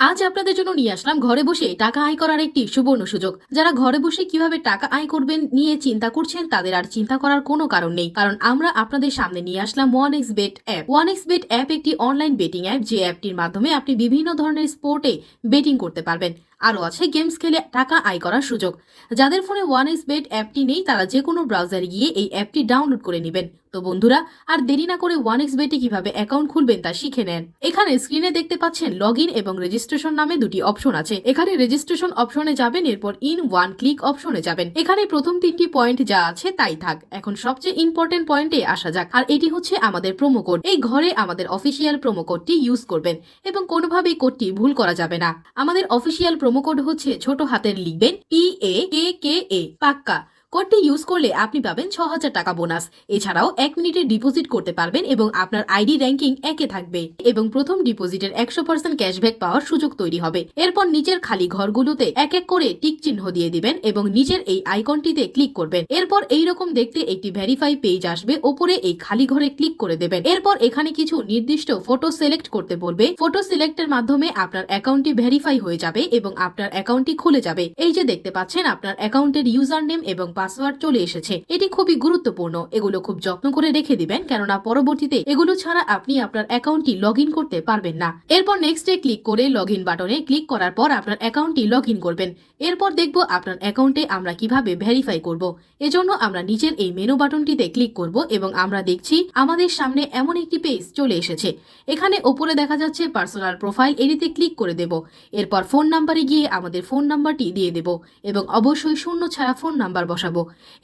আজ আপনাদের জন্য নিয়ে আসলাম ঘরে বসে টাকা আয় করার একটি সুবর্ণ সুযোগ। যারা ঘরে বসে কিভাবে টাকা আয় করবেন নিয়ে চিন্তা করছেন, তাদের আর চিন্তা করার কোনো কারণ নেই, কারণ আমরা আপনাদের সামনে নিয়ে আসলাম OneXBet অ্যাপ। OneXBet অ্যাপ একটি অনলাইন বেটিং অ্যাপ, যে অ্যাপটির মাধ্যমে আপনি বিভিন্ন ধরনের স্পোর্টে বেটিং করতে পারবেন। আরও আছে গেমস খেলে টাকা আয় করার সুযোগ। যাদের ফোনে OneXBet অ্যাপটি নেই, তারা যে কোনো ব্রাউজারে গিয়ে এই অ্যাপটি ডাউনলোড করে নেবেন। তো বন্ধুরা, আর দেরি না করে OneXBet এ কিভাবে অ্যাকাউন্ট খুলবেন তা শিখে নেন। এখানে স্ক্রিনে দেখতে পাচ্ছেন লগইন এবং রেজিস্ট্রেশন নামে দুটি অপশন আছে। এখানে রেজিস্ট্রেশন অপশনে যাবেন, এরপর ইন ওয়ান ক্লিক অপশনে যাবেন। এখানে প্রথম তিনটি পয়েন্ট যা আছে তাই থাক। এখন সবচেয়ে ইম্পর্টেন্ট পয়েন্টে আসা যাক, আর এটি হচ্ছে আমাদের প্রোমো কোড। এই ঘরে আমাদের অফিসিয়াল প্রোমো কোডটি ইউজ করবেন এবং কোনোভাবেই কোডটি ভুল করা যাবে না। আমাদের অফিসিয়াল প্রোমো কোড হচ্ছে ছোট হাতের লিখবেন PAKKA, পাক্কা। কোডটি ইউজ করলে আপনি পাবেন ৬,০০০ টাকা বোনাস। এছাড়াও ১ মিনিটে ডিপোজিট করতে পারবেন এবং আপনার আইডি র্যাঙ্কিং ১-এ থাকবে এবং প্রথম ডিপোজিটের ১০০% ক্যাশব্যাক পাওয়ার সুযোগ তৈরি হবে। এরপর নিচের খালি ঘরগুলোতে এক এক করে টিক চিহ্ন দিয়ে দিবেন এবং নিচের এই আইকনটিতে ক্লিক করবেন। এরপর এইরকম দেখতে একটি ভেরিফাই পেজ আসবে, ওপরে এই খালি ঘরে ক্লিক করে দেবেন। এরপর এখানে কিছু নির্দিষ্ট ফটো সিলেক্ট করতে বলবে। ফটো সিলেক্টের মাধ্যমে আপনার অ্যাকাউন্টটি ভেরিফাই হয়ে যাবে এবং আপনার অ্যাকাউন্টটি খুলে যাবে। এই যে দেখতে পাচ্ছেন, আপনার অ্যাকাউন্টের ইউজার নেম এবং পাসওয়ার্ড চলে এসেছে। এটি খুবই গুরুত্বপূর্ণ, এগুলো খুব যত্ন করে রেখে দিবেন, কেননা পরবর্তীতে এগুলো ছাড়া আপনি আপনার অ্যাকাউন্টটি লগইন করতে পারবেন না। এরপর নেক্সটে ক্লিক করে লগইন বাটনে ক্লিক করার পর আপনার অ্যাকাউন্টটি লগইন করবেন। এরপর দেখব আপনার অ্যাকাউন্টে আমরা কিভাবে ভেরিফাই করব। এজন্য আমরা নিচের এই মেনু বাটনটিতে ক্লিক করব এবং আমরা দেখছি আমাদের সামনে এমন একটি পেজ চলে এসেছে। এখানে ওপরে দেখা যাচ্ছে পার্সোনাল প্রোফাইল, এটিতে ক্লিক করে দেব। এরপর ফোন নাম্বারে গিয়ে আমাদের ফোন নাম্বারটি দিয়ে দেব এবং অবশ্যই শূন্য ছাড়া ফোন নাম্বার বসাবো।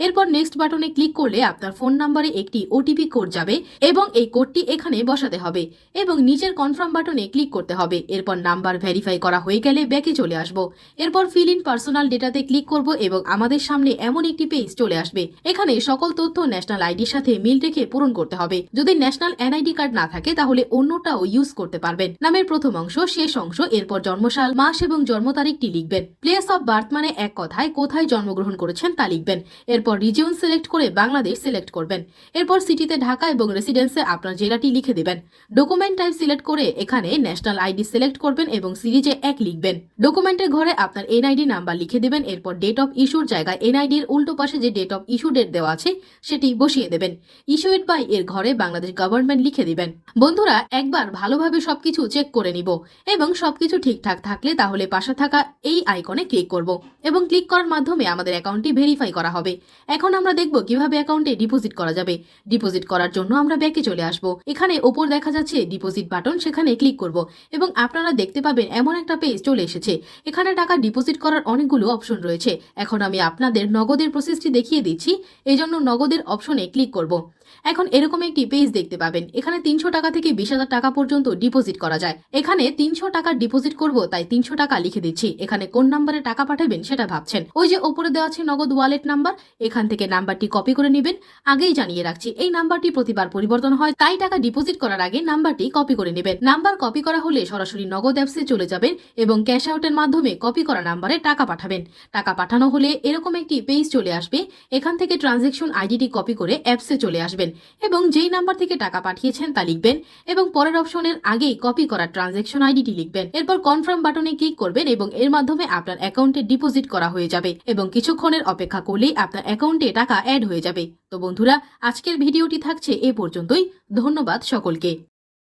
এরপর নেক্সট বাটনে ক্লিক করলে আপনার ফোন নাম্বারে একটি ওটিপি কোড যাবে এবং এই কোডটি এখানে বসাতে হবে এবং নিচের কনফার্ম বাটনে ক্লিক করতে হবে। এরপর নাম্বার ভেরিফাই করা হয়ে গেলে ব্যাকে চলে আসব। এরপর ফিল ইন পার্সোনাল ডেটাতে ক্লিক করব এবং আমাদের সামনে এমন একটি পেজ চলে আসবে। এখানে সকল তথ্য ন্যাশনাল আইডির সাথে মিল রেখে পূরণ করতে হবে। যদি ন্যাশনাল এনআইডি কার্ড না থাকে তাহলে অন্যটাও ইউজ করতে পারবেন। নামের প্রথম অংশ, শেষ অংশ, এরপর জন্মসাল, মাস এবং জন্ম তারিখটি লিখবেন। প্লেস অফ বার্থ মানে এক কথায় কোথায় জন্মগ্রহণ করেছেন তা লিখবেন। এরপর রিজিয়ন সিলেক্ট করে বাংলাদেশ সিলেক্ট করবেন। এরপর সিটিতে ঢাকা এবং রেসিডেন্সে আপনার জেলাটি লিখে দেবেন। ডকুমেন্ট টাইপ সিলেক্ট করে এখানে ন্যাশনাল আইডি সিলেক্ট করবেন এবং সিরিজে ১ লিখবেন। ডকুমেন্টের ঘরে আপনার এনআইডি নাম্বার লিখে দেবেন। এরপর ডেট অফ ইস্যুর জায়গায় এনআইডি এর উল্টো পাশে যে ডেট অফ ইস্যু ডেট দেওয়া আছে সেটি বসিয়ে দেবেন। ইস্যুড বাই এর ঘরে বাংলাদেশ গভর্নমেন্ট লিখে দিবেন। বন্ধুরা, একবার ভালোভাবে সবকিছু চেক করে নিব এবং সবকিছু ঠিকঠাক থাকলে তাহলে পাশে থাকা এই আইকনে ক্লিক করব এবং ক্লিক করার মাধ্যমে আমাদের অ্যাকাউন্টটি ভেরিফাই করা হবে। এখন আমরা দেখব কিভাবে অ্যাকাউন্টে ডিপোজিট করা যাবে। ডিপোজিট করার জন্য আমরা ব্যাকে চলে আসব। এখানে ওপর দেখা যাচ্ছে ডিপোজিট বাটন, সেখানে ক্লিক করব এবং আপনারা দেখতে পাবেন এমন একটা পেজ চলে এসেছে। এখানে টাকা ডিপোজিট করার অনেকগুলো অপশন রয়েছে। এখন আমি আপনাদের নগদের প্রসেসটি দেখিয়ে দিচ্ছি, এই জন্য নগদের অপশনে ক্লিক করব। এখন এরকম একটি পেজ দেখতে পাবেন। এখানে ৩০০ টাকা থেকে ২০,০০০ টাকা পর্যন্ত ডিপোজিট করা যায়। এখানে ৩০০ টাকা ডিপোজিট করব, তাই ৩০০ টাকা লিখে দিচ্ছি। এখানে কোন নাম্বারে টাকা পাঠাবেন সেটা ভাবছেন। ওই যে ওপরে দেওয়া আছে নগদ ওয়ালেট নাম্বার, এখান থেকে নাম্বারটি কপি করে নেবেন। আগেই জানিয়ে রাখছি, এই নাম্বারটি প্রতিবার পরিবর্তন হয়, তাই টাকা ডিপোজিট করার আগে নাম্বারটি কপি করে নেবেন। নাম্বার কপি করা হলে সরাসরি নগদ অ্যাপসে চলে যাবেন এবং ক্যাশ আউটের মাধ্যমে কপি করা নাম্বারে টাকা পাঠাবেন। টাকা পাঠানো হলে এরকম একটি পেজ চলে আসবে। এখান থেকে ট্রানজ্যাকশন আইডিটি কপি করে অ্যাপসে চলে আসবেন এবং যেই নাম্বার থেকে টাকা পাঠিয়েছেন তা লিখবেন এবং পরের অপশনের আগেই কপি করা ট্রানজ্যাকশন আইডিটি লিখবেন। এরপর কনফার্ম বাটনে ক্লিক করবেন এবং এর মাধ্যমে আপনার অ্যাকাউন্টে ডিপোজিট করা হয়ে যাবে এবং কিছুক্ষণের অপেক্ষা করলেই আপনার অ্যাকাউন্টে টাকা অ্যাড হয়ে যাবে। তো বন্ধুরা, আজকের ভিডিওটি থাকছে এ পর্যন্তই। ধন্যবাদ সকলকে।